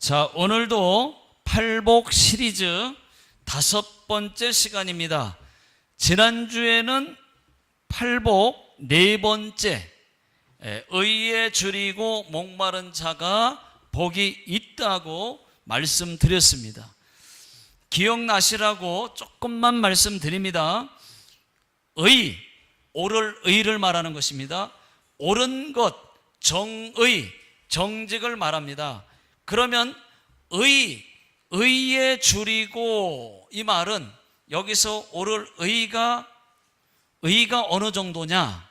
자, 오늘도 팔복 시리즈 5번째 시간입니다. 지난주에는 팔복 4번째, 의에 줄이고 목마른 자가 복이 있다고 말씀드렸습니다. 기억나시라고 조금만 말씀드립니다. 의, 옳을 의를 말하는 것입니다. 옳은 것, 정의, 정직을 말합니다. 그러면 의에 줄이고, 이 말은 여기서 옳을 의가 어느 정도냐?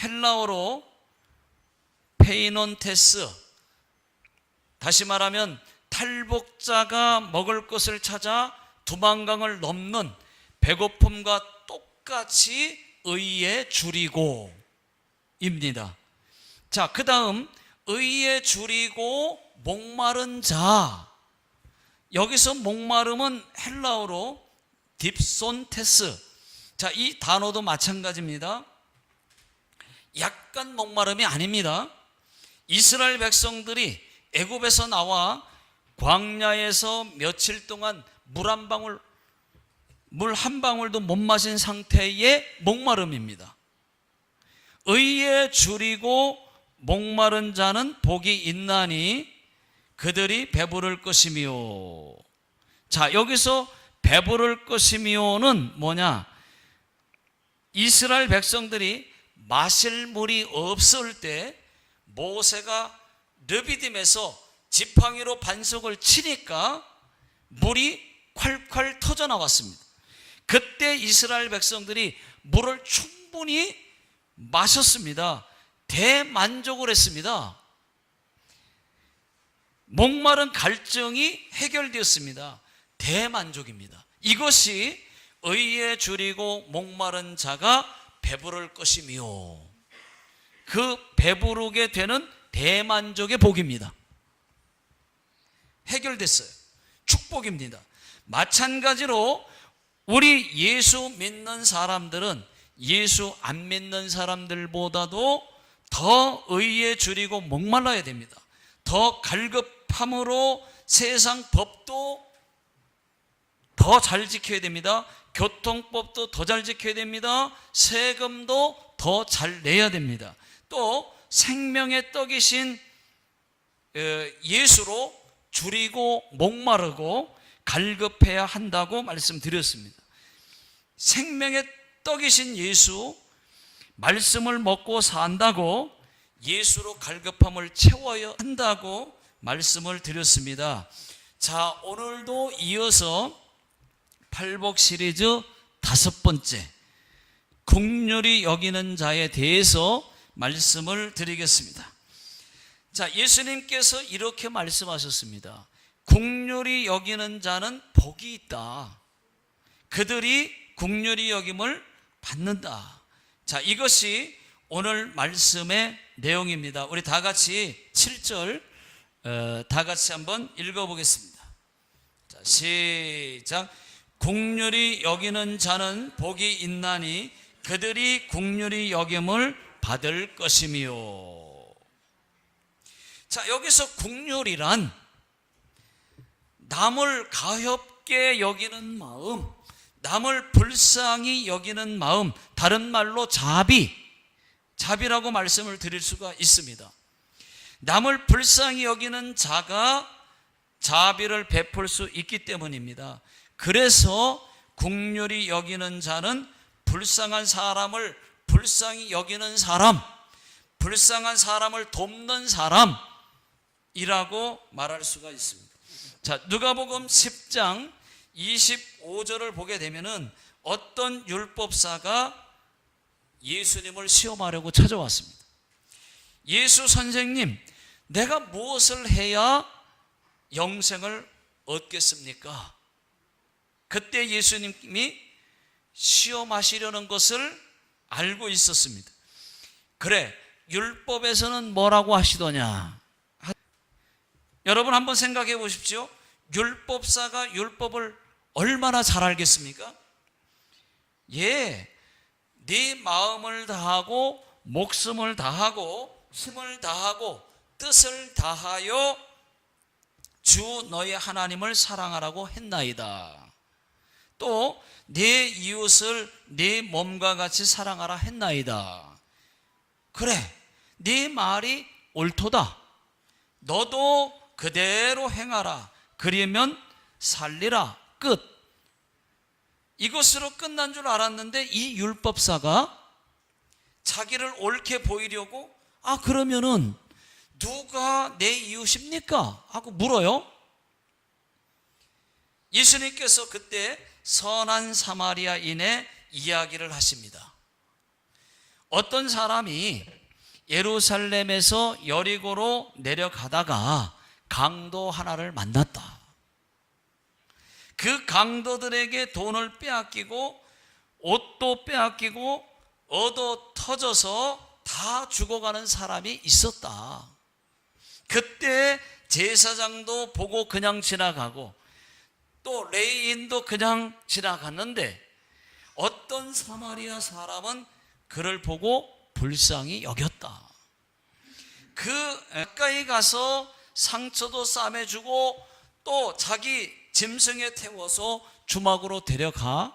헬라어로 페이논테스, 다시 말하면 탈복자가 먹을 것을 찾아 두만강을 넘는 배고픔과 똑같이 의에 줄이고 입니다. 자, 그 다음 의에 줄이고 목마른 자, 여기서 목마름은 헬라어로 딥손테스. 자, 이 단어도 마찬가지입니다. 약간 목마름이 아닙니다. 이스라엘 백성들이 애굽에서 나와 광야에서 며칠 동안 물 한 방울도 못 마신 상태의 목마름입니다. 의에 줄이고 목마른 자는 복이 있나니 그들이 배부를 것이며. 자, 여기서 배부를 것이며는 뭐냐? 이스라엘 백성들이 마실 물이 없을 때 모세가 르비딤에서 지팡이로 반석을 치니까 물이 콸콸 터져 나왔습니다. 그때 이스라엘 백성들이 물을 충분히 마셨습니다. 대만족을 했습니다. 목마른 갈증이 해결되었습니다. 대만족입니다. 이것이 의에 줄이고 목마른 자가 배부를 것이며, 그 배부르게 되는 대만족의 복입니다. 해결됐어요. 축복입니다. 마찬가지로 우리 예수 믿는 사람들은 예수 안 믿는 사람들보다도 더 의에 줄이고 목말라야 됩니다. 더 갈급함으로 세상 법도 더 잘 지켜야 됩니다. 교통법도 더 잘 지켜야 됩니다. 세금도 더 잘 내야 됩니다. 또 생명의 떡이신 예수로 줄이고 목마르고 갈급해야 한다고 말씀드렸습니다. 생명의 떡이신 예수, 말씀을 먹고 산다고 예수로 갈급함을 채워야 한다고 말씀을 드렸습니다. 자, 오늘도 이어서 팔복 시리즈 5번째, 긍휼히 여기는 자에 대해서 말씀을 드리겠습니다. 자, 예수님께서 이렇게 말씀하셨습니다. 긍휼히 여기는 자는 복이 있다. 그들이 긍휼히 여김을 받는다. 자, 이것이 오늘 말씀의 내용입니다. 우리 다 같이 7절 다 같이 한번 읽어보겠습니다. 자, 시작. 긍휼히 여기는 자는 복이 있나니 그들이 긍휼히 여김을 받을 것이며. 자, 여기서 긍휼이란 남을 가엾게 여기는 마음, 남을 불쌍히 여기는 마음, 다른 말로 자비라고 말씀을 드릴 수가 있습니다. 남을 불쌍히 여기는 자가 자비를 베풀 수 있기 때문입니다. 그래서 긍휼히 여기는 자는 불쌍한 사람을 불쌍히 여기는 사람, 불쌍한 사람을 돕는 사람이라고 말할 수가 있습니다. 자, 누가복음 10장 25절을 보게 되면은 어떤 율법사가 예수님을 시험하려고 찾아왔습니다. 예수 선생님, 내가 무엇을 해야 영생을 얻겠습니까? 그때 예수님이 시험하시려는 것을 알고 있었습니다. 그래, 율법에서는 뭐라고 하시더냐? 여러분 한번 생각해 보십시오. 율법사가 율법을 얼마나 잘 알겠습니까? 네 마음을 다하고 목숨을 다하고 힘을 다하고 뜻을 다하여 주 너희 하나님을 사랑하라고 했나이다. 또 내 이웃을 내 몸과 같이 사랑하라 했나이다. 그래, 네 말이 옳도다. 너도 그대로 행하라. 그러면 살리라. 끝. 이것으로 끝난 줄 알았는데 이 율법사가 자기를 옳게 보이려고 그러면은 누가 내 이웃입니까? 하고 물어요. 예수님께서 그때 선한 사마리아인의 이야기를 하십니다. 어떤 사람이 예루살렘에서 여리고로 내려가다가 강도 하나를 만났다. 그 강도들에게 돈을 빼앗기고 옷도 빼앗기고 얻어 터져서 다 죽어가는 사람이 있었다. 그때 제사장도 보고 그냥 지나가고 또 레위인도 그냥 지나갔는데 어떤 사마리아 사람은 그를 보고 불쌍히 여겼다. 그 가까이 가서 상처도 싸매주고 또 자기 짐승에 태워서 주막으로 데려가서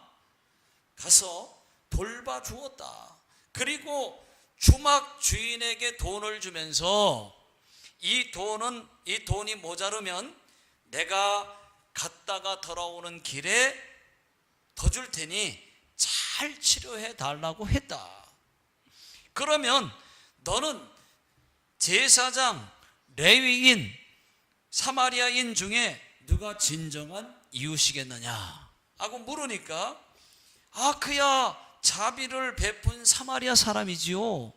돌봐주었다. 그리고 주막 주인에게 돈을 주면서 이 돈이 모자르면 내가 갔다가 돌아오는 길에 더 줄 테니 잘 치료해 달라고 했다. 그러면 너는 제사장, 레위인, 사마리아인 중에 누가 진정한 이웃이겠느냐 하고 물으니까 그야 자비를 베푼 사마리아 사람이지요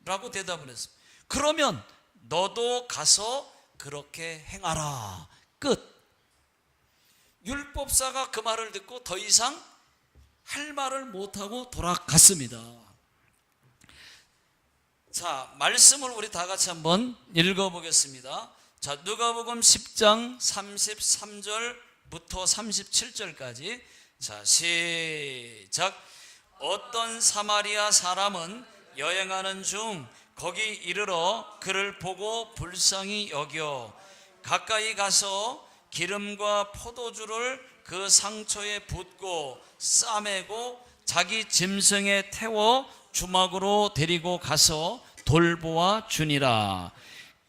라고 대답을 했어. 그러면 너도 가서 그렇게 행하라. 끝. 율법사가 그 말을 듣고 더 이상 할 말을 못하고 돌아갔습니다. 자, 말씀을 우리 다 같이 한번 읽어보겠습니다. 자, 누가복음 10장 33절부터 37절까지. 자, 시작. 어떤 사마리아 사람은 여행하는 중 거기 이르러 그를 보고 불쌍히 여겨 가까이 가서 기름과 포도주를 그 상처에 붓고 싸매고 자기 짐승에 태워 주막으로 데리고 가서 돌보아 주니라.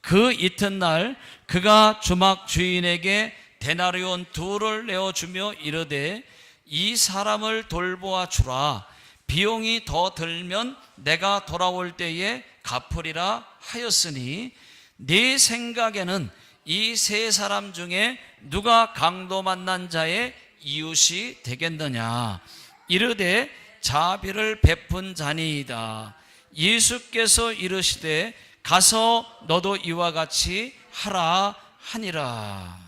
그 이튿날 그가 주막 주인에게 데나리온 2를 내어주며 이르되 이 사람을 돌보아 주라. 비용이 더 들면 내가 돌아올 때에 갚으리라 하였으니 네 생각에는 이 세 사람 중에 누가 강도 만난 자의 이웃이 되겠느냐. 이르되 자비를 베푼 자니이다. 예수께서 이르시되 가서 너도 이와 같이 하라 하니라.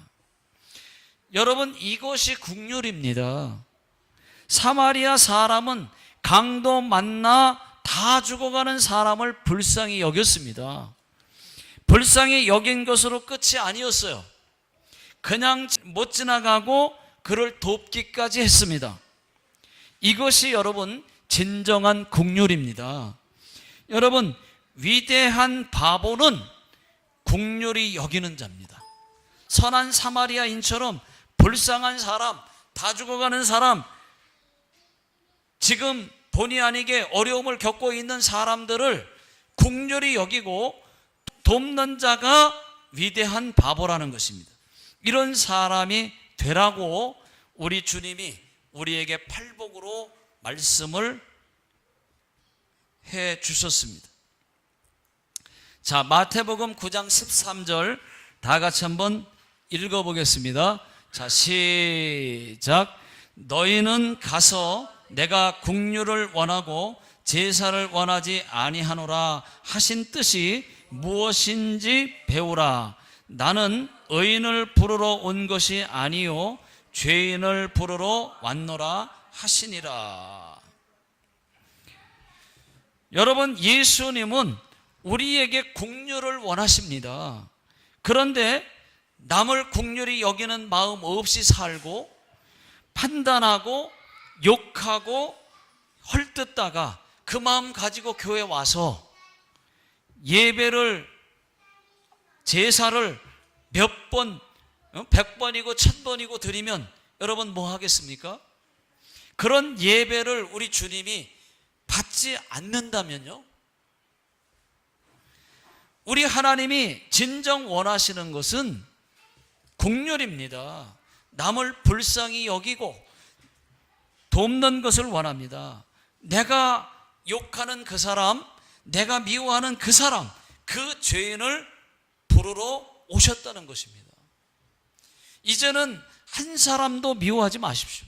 여러분, 이것이 국률입니다. 사마리아 사람은 강도 만나 다 죽어가는 사람을 불쌍히 여겼습니다. 불쌍히 여긴 것으로 끝이 아니었어요. 그냥 못 지나가고 그를 돕기까지 했습니다. 이것이 여러분 진정한 국률입니다. 여러분, 위대한 바보는 국률이 여기는 자입니다. 선한 사마리아인처럼 불쌍한 사람, 다 죽어가는 사람, 지금 본의 아니게 어려움을 겪고 있는 사람들을 국률이 여기고 돕는 자가 위대한 바보라는 것입니다. 이런 사람이 되라고 우리 주님이 우리에게 팔복으로 말씀을 해 주셨습니다. 자, 마태복음 9장 13절 다 같이 한번 읽어보겠습니다. 자, 시작. 너희는 가서 내가 국류를 원하고 제사를 원하지 아니하노라 하신 뜻이 무엇인지 배우라. 나는 의인을 부르러 온 것이 아니요 죄인을 부르러 왔노라 하시니라. 여러분, 예수님은 우리에게 국률을 원하십니다. 그런데 남을 국률이 여기는 마음 없이 살고 판단하고 욕하고 헐뜯다가 그 마음 가지고 교회 와서 예배를 제사를 몇 번 100번이고 1000번이고 드리면 여러분 뭐 하겠습니까? 그런 예배를 우리 주님이 받지 않는다면요, 우리 하나님이 진정 원하시는 것은 긍휼입니다. 남을 불쌍히 여기고 돕는 것을 원합니다. 내가 욕하는 그 사람, 내가 미워하는 그 사람, 그 죄인을 부르러 오셨다는 것입니다. 이제는 한 사람도 미워하지 마십시오.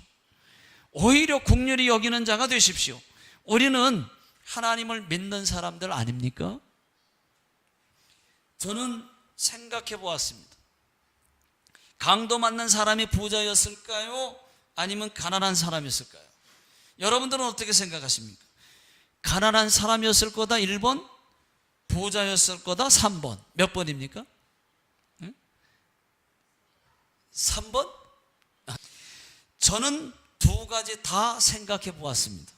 오히려 긍휼히 여기는 자가 되십시오. 우리는 하나님을 믿는 사람들 아닙니까? 저는 생각해 보았습니다. 강도 맞는 사람이 부자였을까요? 아니면 가난한 사람이었을까요? 여러분들은 어떻게 생각하십니까? 가난한 사람이었을 거다 1번, 부자였을 거다 3번. 몇 번입니까? 3번? 저는 두 가지 다 생각해 보았습니다.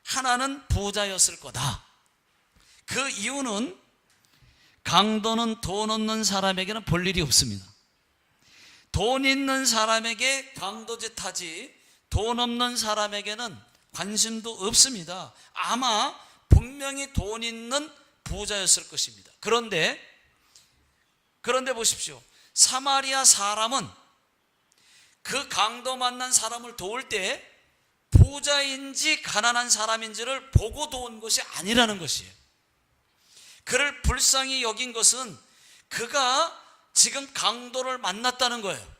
하나는 부자였을 거다. 그 이유는 강도는 돈 없는 사람에게는 볼 일이 없습니다. 돈 있는 사람에게 강도짓 하지 돈 없는 사람에게는 관심도 없습니다. 아마 분명히 돈 있는 부자였을 것입니다. 그런데 보십시오. 사마리아 사람은 그 강도 만난 사람을 도울 때 부자인지 가난한 사람인지를 보고 도운 것이 아니라는 것이에요. 그를 불쌍히 여긴 것은 그가 지금 강도를 만났다는 거예요.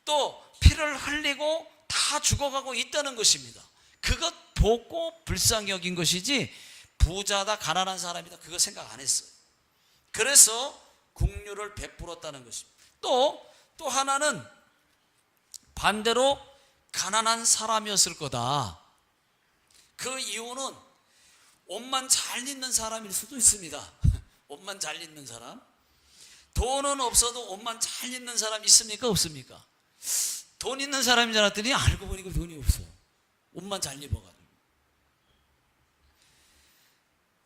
또 피를 흘리고 다 죽어가고 있다는 것입니다. 그것 보고 불쌍히 여긴 것이지 부자다 가난한 사람이다 그거 생각 안 했어요. 그래서 긍휼을 베풀었다는 것입니다. 또 하나는 반대로 가난한 사람이었을 거다. 그 이유는 옷만 잘 입는 사람일 수도 있습니다. 옷만 잘 입는 사람. 돈은 없어도 옷만 잘 입는 사람 있습니까? 없습니까? 돈 있는 사람인 줄 알았더니 알고 보니까 돈이 없어. 옷만 잘 입어가지고.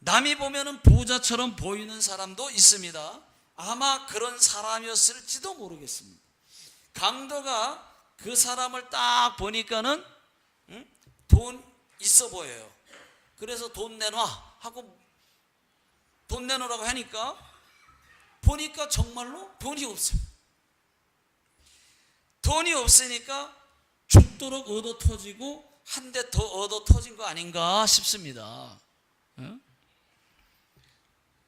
남이 보면은 부자처럼 보이는 사람도 있습니다. 아마 그런 사람이었을지도 모르겠습니다. 강도가 그 사람을 딱 보니까는 돈 있어 보여요. 그래서 돈 내놔 하고 돈 내놓으라고 하니까 보니까 정말로 돈이 없어요. 돈이 없으니까 죽도록 얻어 터지고 한 대 더 얻어 터진 거 아닌가 싶습니다.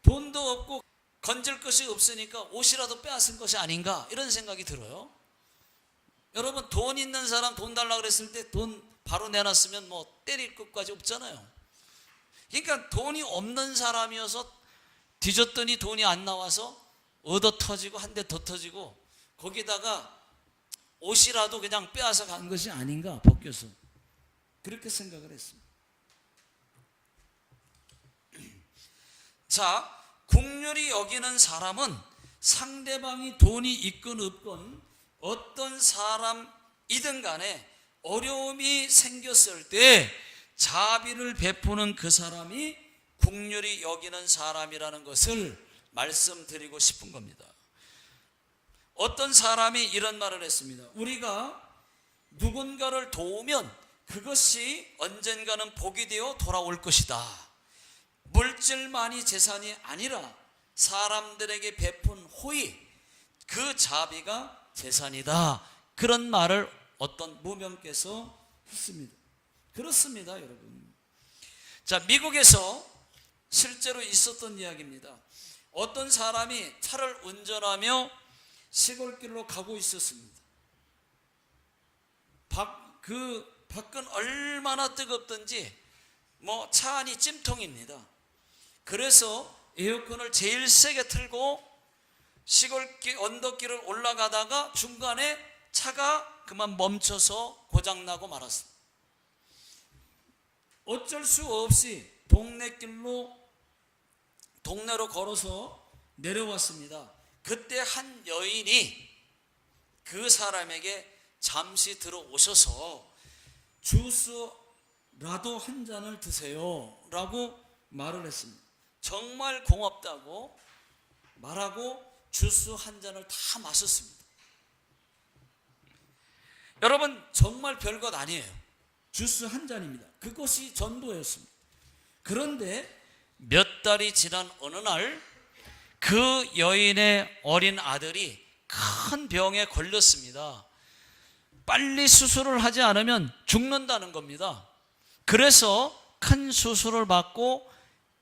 돈도 없고 건질 것이 없으니까 옷이라도 빼앗은 것이 아닌가 이런 생각이 들어요. 여러분 돈 있는 사람 돈 달라고 그랬을 때 돈 바로 내놨으면 뭐 때릴 것까지 없잖아요. 그러니까 돈이 없는 사람이어서 뒤졌더니 돈이 안 나와서 얻어 터지고 한 대 더 터지고 거기다가 옷이라도 그냥 빼앗아 간 것이 아닌가 벗겨서 그렇게 생각을 했습니다. 자, 긍휼히 여기는 사람은 상대방이 돈이 있건 없건 어떤 사람이든 간에 어려움이 생겼을 때 자비를 베푸는 그 사람이 긍휼히 여기는 사람이라는 것을 말씀드리고 싶은 겁니다. 어떤 사람이 이런 말을 했습니다. 우리가 누군가를 도우면 그것이 언젠가는 복이 되어 돌아올 것이다. 물질만이 재산이 아니라 사람들에게 베푼 호의, 그 자비가 재산이다. 그런 말을 어떤 무명께서 했습니다. 그렇습니다, 여러분. 자, 미국에서 실제로 있었던 이야기입니다. 어떤 사람이 차를 운전하며 시골길로 가고 있었습니다. 밖은 얼마나 뜨겁든지 뭐 차 안이 찜통입니다. 그래서 에어컨을 제일 세게 틀고 시골길 언덕길을 올라가다가 중간에 차가 그만 멈춰서 고장나고 말았습니다. 어쩔 수 없이 동네로 걸어서 내려왔습니다. 그때 한 여인이 그 사람에게 잠시 들어오셔서 주스라도 한 잔을 드세요 라고 말을 했습니다. 정말 고맙다고 말하고 주스 한 잔을 다 마셨습니다. 여러분, 정말 별것 아니에요. 주스 한 잔입니다. 그것이 전도였습니다. 그런데 몇 달이 지난 어느 날 그 여인의 어린 아들이 큰 병에 걸렸습니다. 빨리 수술을 하지 않으면 죽는다는 겁니다. 그래서 큰 수술을 받고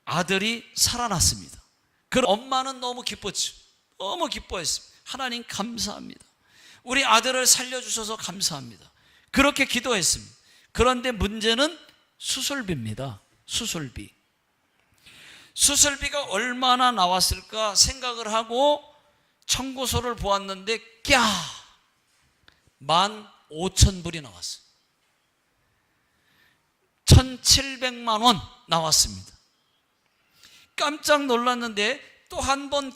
아들이 살아났습니다. 그 엄마는 너무 기뻤죠. 너무 기뻐했습니다. 하나님 감사합니다. 우리 아들을 살려주셔서 감사합니다. 그렇게 기도했습니다. 그런데 문제는 수술비입니다. 수술비가 얼마나 나왔을까 생각을 하고 청구서를 보았는데 15,000불이 나왔어요. 1,700만 원 나왔습니다. 깜짝 놀랐는데 또 한 번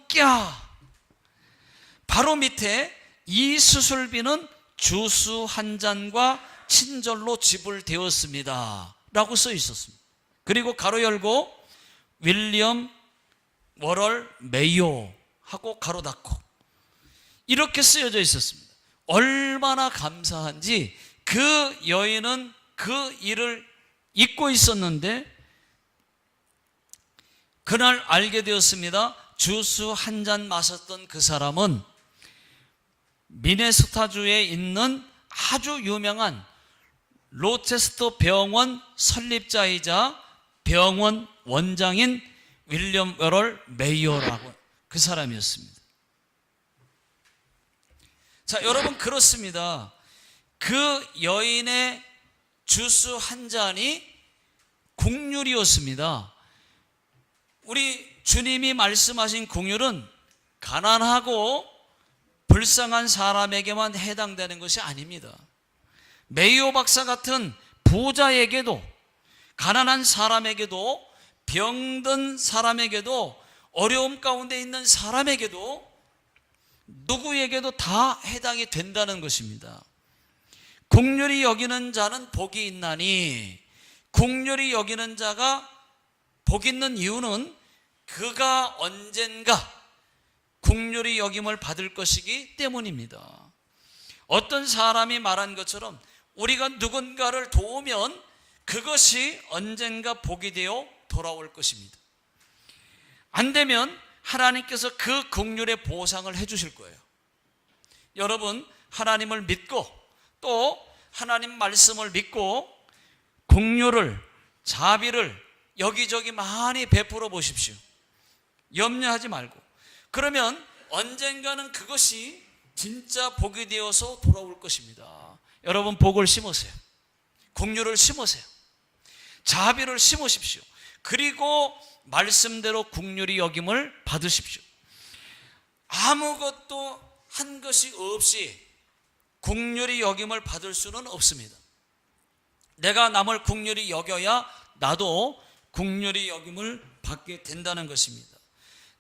바로 밑에 이 수술비는 주스 한 잔과 친절로 지불되었습니다 라고 써 있었습니다. 그리고 가로 열고 윌리엄 워럴 메이오 하고 가로 닫고 이렇게 쓰여져 있었습니다. 얼마나 감사한지 그 여인은 그 일을 잊고 있었는데 그날 알게 되었습니다. 주스 한 잔 마셨던 그 사람은 미네소타주에 있는 아주 유명한 로체스터 병원 설립자이자 병원 원장인 윌리엄 워럴 메이어라고 그 사람이었습니다. 자, 여러분, 그렇습니다. 그 여인의 주스 한 잔이 국률이었습니다. 우리 주님이 말씀하신 국률은 가난하고 불쌍한 사람에게만 해당되는 것이 아닙니다. 메이오 박사 같은 부자에게도, 가난한 사람에게도, 병든 사람에게도, 어려움 가운데 있는 사람에게도, 누구에게도 다 해당이 된다는 것입니다. 긍휼히 여기는 자는 복이 있나니, 긍휼히 여기는 자가 복 있는 이유는 그가 언젠가 긍휼히 여김을 받을 것이기 때문입니다. 어떤 사람이 말한 것처럼 우리가 누군가를 도우면 그것이 언젠가 복이 되어 돌아올 것입니다. 안 되면 하나님께서 그 긍휼의 보상을 해주실 거예요. 여러분, 하나님을 믿고 또 하나님 말씀을 믿고 긍휼을, 자비를 여기저기 많이 베풀어 보십시오. 염려하지 말고. 그러면 언젠가는 그것이 진짜 복이 되어서 돌아올 것입니다. 여러분, 복을 심으세요. 긍휼을 심으세요. 자비를 심으십시오. 그리고 말씀대로 긍휼히 여김을 받으십시오. 아무것도 한 것이 없이 긍휼히 여김을 받을 수는 없습니다. 내가 남을 긍휼히 여겨야 나도 긍휼히 여김을 받게 된다는 것입니다.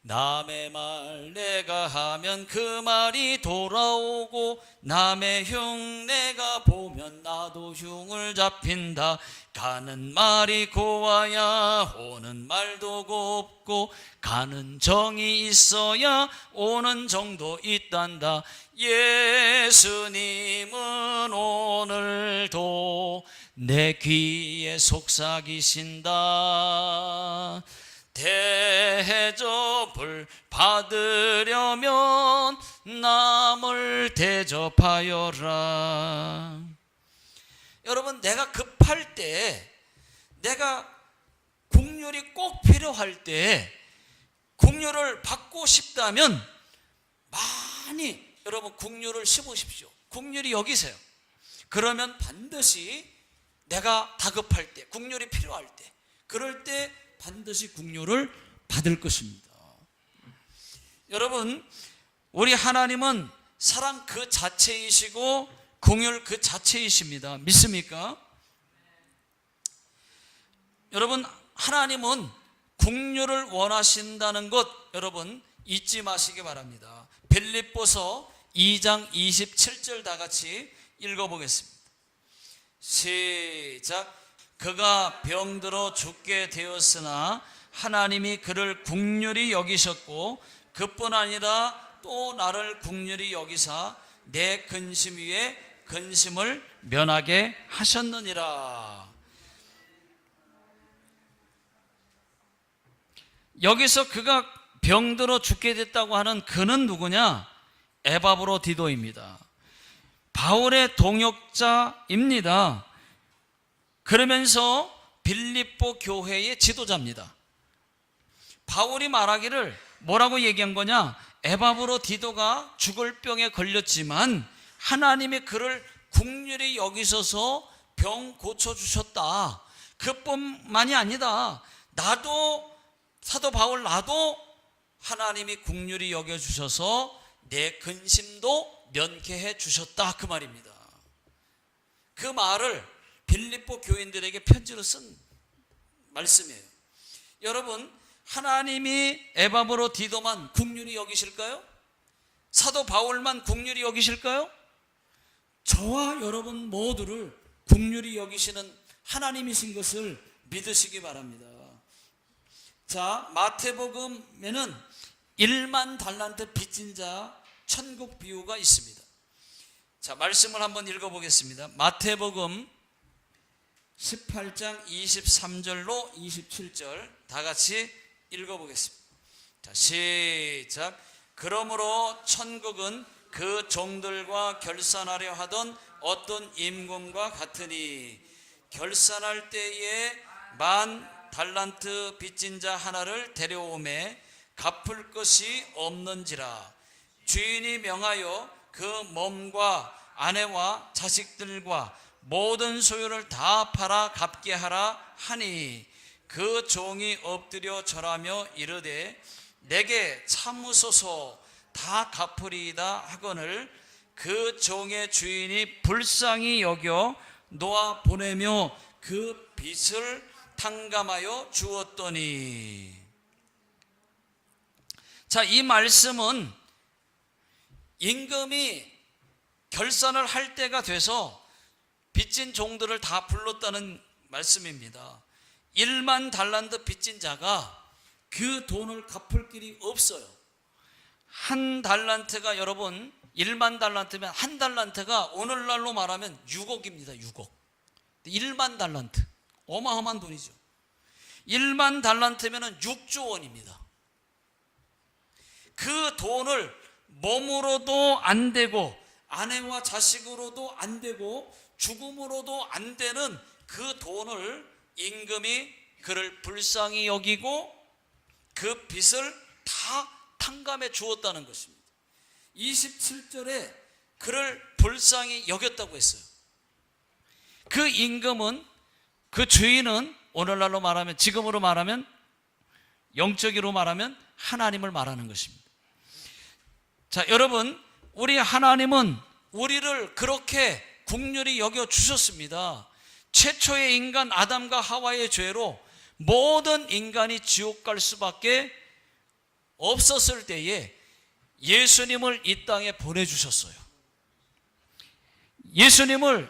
남의 말 내가 하면 그 말이 돌아오고 남의 흉 내가 보면 나도 흉을 잡힌다. 가는 말이 고와야 오는 말도 곱고 가는 정이 있어야 오는 정도 있단다. 예수님은 오늘도 내 귀에 속삭이신다. 대접을 받으려면 남을 대접하여라. 여러분, 내가 급할 때, 내가 긍휼이 꼭 필요할 때 긍휼을 받고 싶다면 많이 여러분 긍휼을 심으십시오. 긍휼히 여기세요. 그러면 반드시 내가 다급할 때, 긍휼이 필요할 때, 그럴 때 반드시 긍휼을 받을 것입니다. 여러분, 우리 하나님은 사랑 그 자체이시고 긍휼 그 자체이십니다. 믿습니까? 여러분, 하나님은 긍휼을 원하신다는 것 여러분 잊지 마시기 바랍니다. 빌립보서 2장 27절 다 같이 읽어보겠습니다. 시작. 그가 병들어 죽게 되었으나 하나님이 그를 긍휼히 여기셨고 그뿐 아니라 또 나를 긍휼히 여기사 내 근심 위에 근심을 면하게 하셨느니라. 여기서 그가 병들어 죽게 됐다고 하는 그는 누구냐? 에바브로디도입니다. 바울의 동역자입니다. 그러면서 빌립보 교회의 지도자입니다. 바울이 말하기를 뭐라고 얘기한 거냐? 에바브로디도가 죽을 병에 걸렸지만 하나님이 그를 긍휼히 여기셔서 병 고쳐주셨다. 그뿐만이 아니다. 나도, 사도 바울 나도 하나님이 긍휼히 여겨주셔서 내 근심도 면케해 주셨다, 그 말입니다. 그 말을 빌립보 교인들에게 편지로 쓴 말씀이에요. 여러분, 하나님이 에바브로디도만 긍휼히 여기실까요? 사도 바울만 긍휼히 여기실까요? 저와 여러분 모두를 긍휼히 여기시는 하나님이신 것을 믿으시기 바랍니다. 자, 마태복음에는 1만 달란트 빚진 자 천국 비유가 있습니다. 자, 말씀을 한번 읽어보겠습니다. 마태복음 18장 23절로 27절 다 같이 읽어보겠습니다. 자, 시작. 그러므로 천국은 그 종들과 결산하려 하던 어떤 임금과 같으니 결산할 때에 1만 달란트 빚진 자 하나를 데려오매 갚을 것이 없는지라. 주인이 명하여 그 몸과 아내와 자식들과 모든 소유를 다 팔아 갚게 하라 하니 그 종이 엎드려 절하며 이르되 내게 참으소서 다 갚으리이다 하거늘 그 종의 주인이 불쌍히 여겨 놓아 보내며 그 빚을 탕감하여 주었더니. 자, 이 말씀은 임금이 결산을 할 때가 돼서 빚진 종들을 다 불렀다는 말씀입니다. 1만 달란트 빚진 자가 그 돈을 갚을 길이 없어요. 한 달란트가, 여러분 1만 달란트면 한 달란트가 오늘날로 말하면 6억입니다. 6억. 1만 달란트 어마어마한 돈이죠. 1만 달란트면 6조 원입니다. 그 돈을 몸으로도 안 되고 아내와 자식으로도 안 되고 죽음으로도 안 되는 그 돈을 임금이 그를 불쌍히 여기고 그 빚을 다 탕감해 주었다는 것입니다. 27절에 그를 불쌍히 여겼다고 했어요. 그 임금은, 그 주인은 오늘날로 말하면, 지금으로 말하면, 영적으로 말하면 하나님을 말하는 것입니다. 자, 여러분, 우리 하나님은 우리를 그렇게 긍휼히 여겨 주셨습니다. 최초의 인간 아담과 하와의 죄로 모든 인간이 지옥 갈 수밖에 없었을 때에 예수님을 이 땅에 보내주셨어요. 예수님을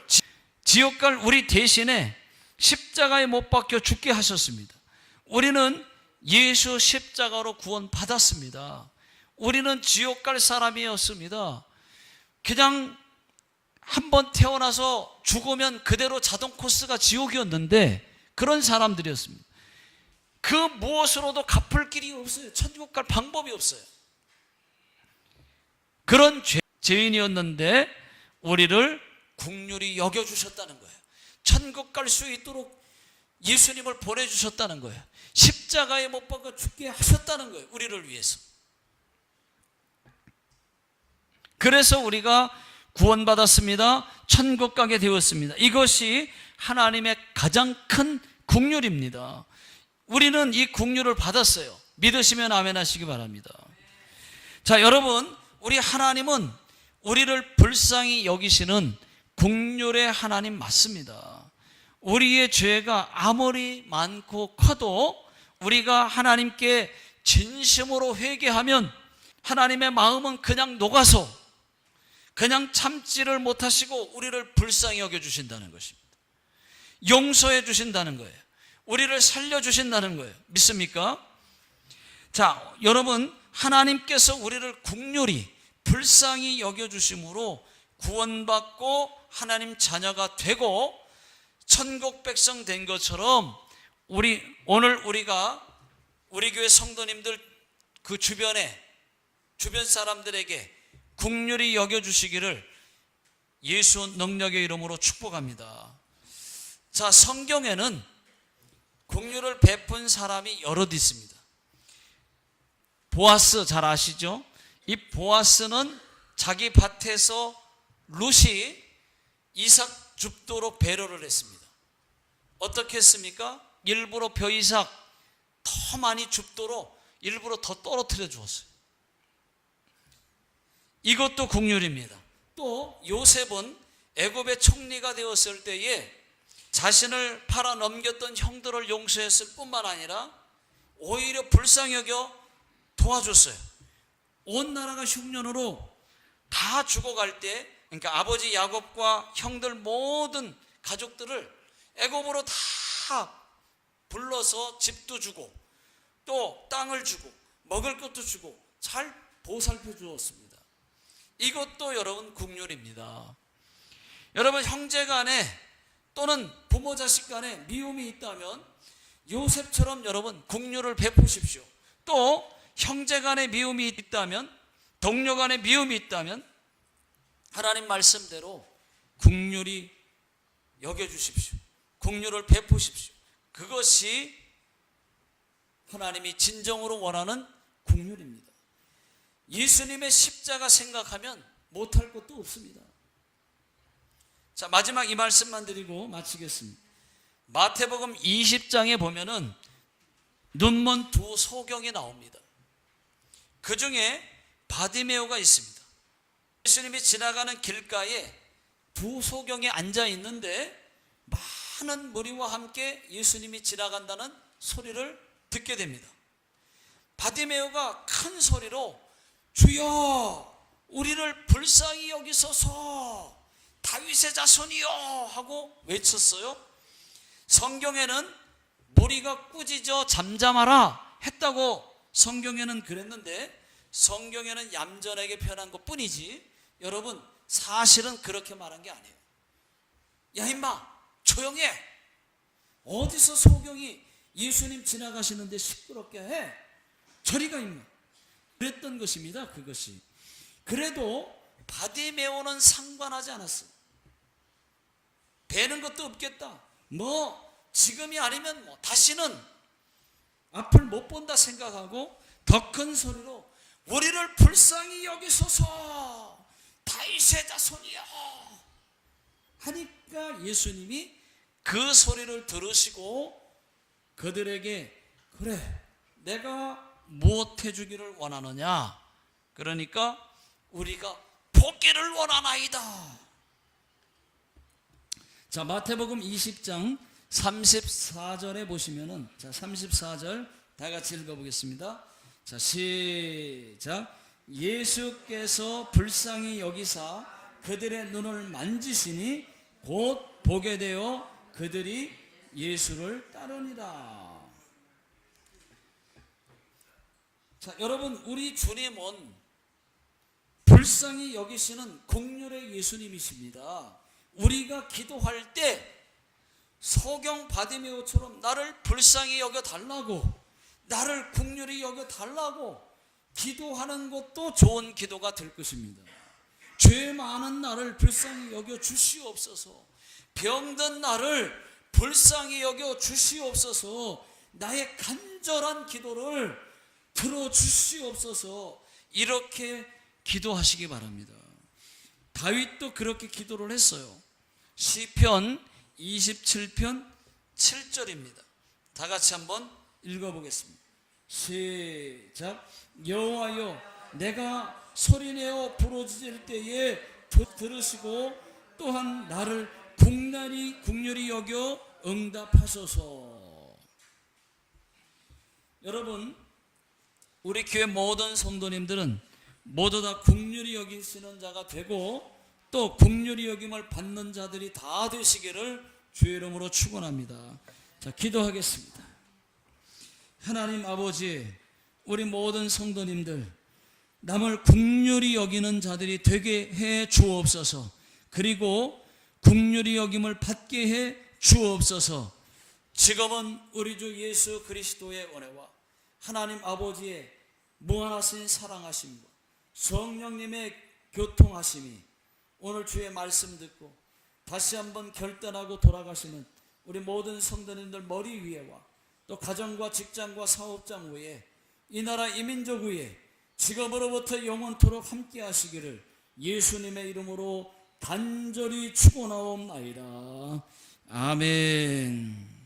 지옥 갈 우리 대신에 십자가에 못 박혀 죽게 하셨습니다. 우리는 예수 십자가로 구원받았습니다. 우리는 지옥 갈 사람이었습니다. 그냥 한번 태어나서 죽으면 그대로 자동 코스가 지옥이었는데 그런 사람들이었습니다. 그 무엇으로도 갚을 길이 없어요. 천국 갈 방법이 없어요. 그런 죄인이었는데 우리를 긍휼히 여겨주셨다는 거예요. 천국 갈 수 있도록 예수님을 보내주셨다는 거예요. 십자가에 못 박아 죽게 하셨다는 거예요. 우리를 위해서. 그래서 우리가 구원받았습니다. 천국 가게 되었습니다. 이것이 하나님의 가장 큰 긍휼입니다. 우리는 이 긍휼을 받았어요. 믿으시면 아멘 하시기 바랍니다. 자, 여러분, 우리 하나님은 우리를 불쌍히 여기시는 긍휼의 하나님 맞습니다. 우리의 죄가 아무리 많고 커도 우리가 하나님께 진심으로 회개하면 하나님의 마음은 그냥 녹아서 그냥 참지를 못하시고 우리를 불쌍히 여겨주신다는 것입니다. 용서해 주신다는 거예요. 우리를 살려주신다는 거예요. 믿습니까? 자, 여러분, 하나님께서 우리를 국률이 불쌍히 여겨주심으로 구원받고 하나님 자녀가 되고 천국 백성 된 것처럼 오늘 우리가 우리 교회 성도님들 그 주변 사람들에게 국률이 여겨주시기를 예수 능력의 이름으로 축복합니다. 자, 성경에는 국률을 베푼 사람이 여럿 있습니다. 보아스 잘 아시죠? 이 보아스는 자기 밭에서 룻이 이삭 줍도록 배려를 했습니다. 어떻게 했습니까? 일부러 벼이삭 더 많이 줍도록 일부러 더 떨어뜨려 주었어요. 이것도 국률입니다. 또 요셉은 애굽의 총리가 되었을 때에 자신을 팔아 넘겼던 형들을 용서했을 뿐만 아니라 오히려 불쌍히 여겨 도와줬어요. 온 나라가 흉년으로 다 죽어갈 때, 그러니까 아버지 야곱과 형들 모든 가족들을 애굽으로 다 불러서 집도 주고 또 땅을 주고 먹을 것도 주고 잘 보살펴 주었습니다. 이것도 여러분 국률입니다. 여러분 형제 간에 또는 부모 자식 간에 미움이 있다면 요셉처럼 여러분 국률을 베푸십시오. 또 형제 간에 미움이 있다면, 동료 간에 미움이 있다면 하나님 말씀대로 국률이 여겨주십시오. 국률을 베푸십시오. 그것이 하나님이 진정으로 원하는 국률입니다. 예수님의 십자가 생각하면 못할 것도 없습니다. 자, 마지막 이 말씀만 드리고 마치겠습니다. 마태복음 20장에 보면은 눈먼 두 소경이 나옵니다. 그 중에 바디메오가 있습니다. 예수님이 지나가는 길가에 두 소경이 앉아 있는데 많은 무리와 함께 예수님이 지나간다는 소리를 듣게 됩니다. 바디메오가 큰 소리로 주여 우리를 불쌍히 여기소서 다윗의 자손이여 하고 외쳤어요. 성경에는 무리가 꾸짖어 잠잠하라 했다고 성경에는 그랬는데 성경에는 얌전하게 표현한 것 뿐이지 여러분 사실은 그렇게 말한 게 아니에요. 야 임마 조용히 해. 어디서 소경이 예수님 지나가시는데 시끄럽게 해. 저리 가 임마. 그랬던 것입니다. 그것이. 그래도 바디메오는 상관하지 않았어요. 배는 것도 없겠다. 지금이 아니면 다시는 앞을 못 본다 생각하고 더 큰 소리로 우리를 불쌍히 여기소서 다윗의 자손이여 하니까 예수님이 그 소리를 들으시고 그들에게 그래 내가 무엇 해주기를 원하느냐 그러니까 우리가 복귀를 원하나이다. 자 마태복음 20장 34절에 보시면은 자 34절 다 같이 읽어보겠습니다. 자 시작. 예수께서 불쌍히 여기사 그들의 눈을 만지시니 곧 보게 되어 그들이 예수를 따르니라. 자 여러분 우리 주님은 불쌍히 여기시는 긍휼의 예수님이십니다. 우리가 기도할 때 소경 바디메오처럼 나를 불쌍히 여겨달라고 나를 긍휼히 여겨달라고 기도하는 것도 좋은 기도가 될 것입니다. 죄 많은 나를 불쌍히 여겨 주시옵소서. 병든 나를 불쌍히 여겨 주시옵소서. 나의 간절한 기도를 들어주시옵소서. 이렇게 기도하시기 바랍니다. 다윗도 그렇게 기도를 했어요. 시편 27편 7절입니다. 다 같이 한번 읽어보겠습니다. 시작. 여호와여 내가 소리내어 부르짖을 때에 들으시고 또한 나를 긍휼히 여겨 응답하소서. 여러분 우리 교회 모든 성도님들은 모두 다 긍휼히 여기시는 자가 되고 또 긍휼히 여김을 받는 자들이 다 되시기를 주의 이름으로 축원합니다. 자 기도하겠습니다. 하나님 아버지 우리 모든 성도님들 남을 긍휼히 여기는 자들이 되게 해 주옵소서. 그리고 긍휼히 여김을 받게 해 주옵소서. 지금은 우리 주 예수 그리스도의 은혜와 하나님 아버지의 무한하신 사랑하심과 성령님의 교통하심이 오늘 주의 말씀 듣고 다시 한번 결단하고 돌아가시는 우리 모든 성도님들 머리 위에와 또 가정과 직장과 사업장 위에 이 나라 이민족 위에 지금으로부터 영원토록 함께 하시기를 예수님의 이름으로 간절히 축원하옵나이다. 아멘.